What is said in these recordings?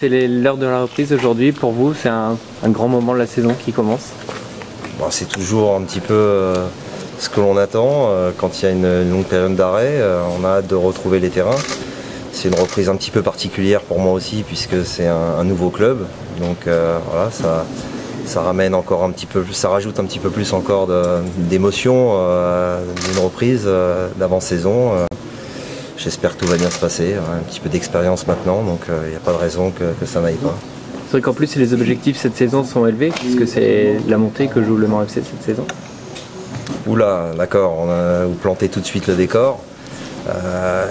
C'est l'heure de la reprise aujourd'hui. Pour vous, c'est un grand moment de la saison qui commence. Bon, c'est toujours un petit peu ce que l'on attend. Quand il y a une longue période d'arrêt, on a hâte de retrouver les terrains. C'est une reprise un petit peu particulière pour moi aussi, puisque c'est un nouveau club. Donc voilà, ça ramène encore un petit peu, ça rajoute un petit peu plus encore d'émotion d'une reprise d'avant-saison. J'espère que tout va bien se passer, un petit peu d'expérience maintenant, donc il n'y a pas de raison que ça n'aille pas. C'est vrai qu'en plus les objectifs cette saison sont élevés, puisque c'est la montée que joue le Mans FC cette saison. Oula, d'accord, vous plantez tout de suite le décor.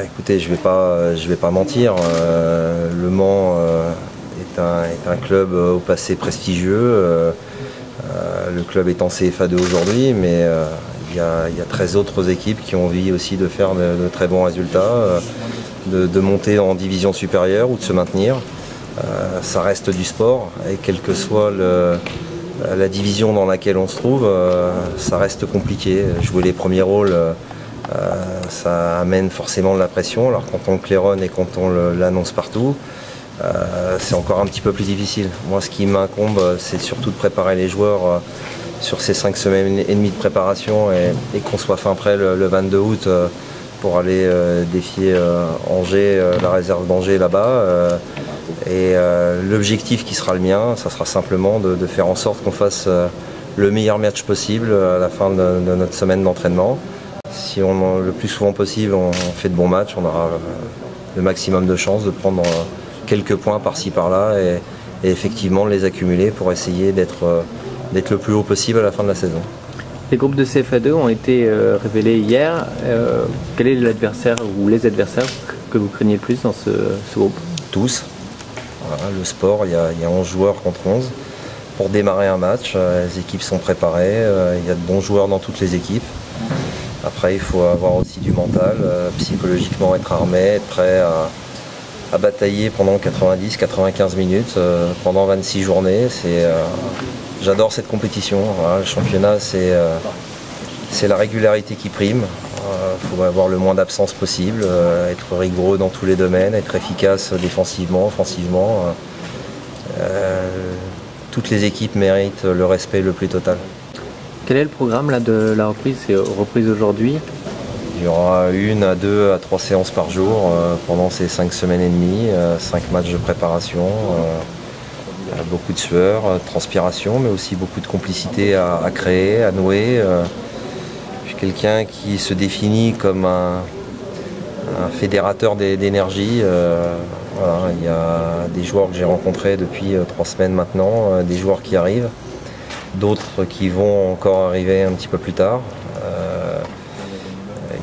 Écoutez, je vais pas mentir, le Mans est un club au passé prestigieux. Le club est en CFA2 aujourd'hui, mais il y a 13 autres équipes qui ont envie aussi de faire de très bons résultats, de monter en division supérieure ou de se maintenir. Ça reste du sport, et quelle que soit la division dans laquelle on se trouve, ça reste compliqué. Jouer les premiers rôles, ça amène forcément de la pression. Alors quand on le claironne et quand on l'annonce partout, c'est encore un petit peu plus difficile. Moi, ce qui m'incombe, c'est surtout de préparer les joueurs sur ces 5 semaines et demie de préparation, et qu'on soit fin prêt le 22 août pour aller défier Angers, la réserve d'Angers là-bas. L'objectif qui sera le mien, ça sera simplement de faire en sorte qu'on fasse le meilleur match possible à la fin de notre semaine d'entraînement. Si le plus souvent possible on fait de bons matchs, on aura le maximum de chances de prendre quelques points par-ci par-là et effectivement de les accumuler pour essayer d'être le plus haut possible à la fin de la saison. Les groupes de CFA2 ont été révélés hier. Quel est l'adversaire ou les adversaires que vous craignez le plus dans ce groupe? Tous. Voilà, le sport, il y a 11 joueurs contre 11 pour démarrer un match. Les équipes sont préparées, il y a de bons joueurs dans toutes les équipes. Après, il faut avoir aussi du mental, psychologiquement être armé, être prêt à batailler pendant 90-95 minutes, pendant 26 journées. J'adore cette compétition. Voilà, le championnat, c'est la régularité qui prime. Il faut avoir le moins d'absence possible, être rigoureux dans tous les domaines, être efficace défensivement, offensivement. Toutes les équipes méritent le respect le plus total. Quel est le programme là, de la reprise? C'est reprise aujourd'hui. Il y aura 1 à 2 à 3 séances par jour pendant ces 5 semaines et demie, 5 matchs de préparation. Beaucoup de sueur, de transpiration, mais aussi beaucoup de complicité à créer, à nouer. Je suis quelqu'un qui se définit comme un fédérateur d'énergie. Voilà, il y a des joueurs que j'ai rencontrés depuis 3 semaines maintenant, des joueurs qui arrivent, d'autres qui vont encore arriver un petit peu plus tard.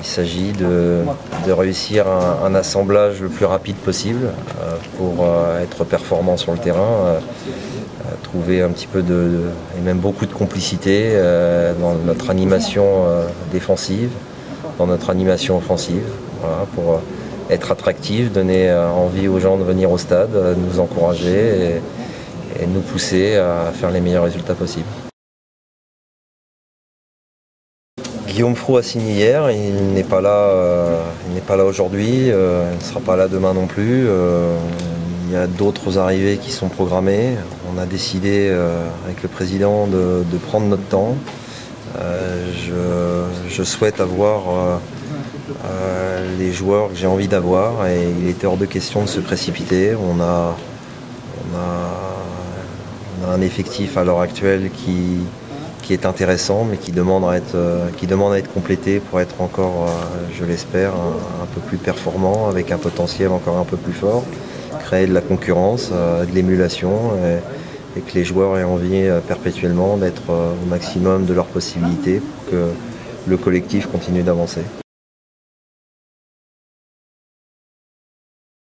Il s'agit de réussir un assemblage le plus rapide possible pour être performant sur le terrain, trouver un petit peu et même beaucoup de complicité dans notre animation défensive, dans notre animation offensive, voilà, pour être attractif, donner envie aux gens de venir au stade, nous encourager et nous pousser à faire les meilleurs résultats possibles. Guillaume Frou a signé hier, il n'est pas là aujourd'hui, il ne sera pas là demain non plus. Il y a d'autres arrivées qui sont programmées. On a décidé avec le président de prendre notre temps. Je souhaite avoir les joueurs que j'ai envie d'avoir, et il était hors de question de se précipiter. On a un effectif à l'heure actuelle qui est intéressant, mais qui demande à être complété pour être encore, je l'espère, un peu plus performant, avec un potentiel encore un peu plus fort, créer de la concurrence, de l'émulation, et que les joueurs aient envie perpétuellement d'être au maximum de leurs possibilités pour que le collectif continue d'avancer.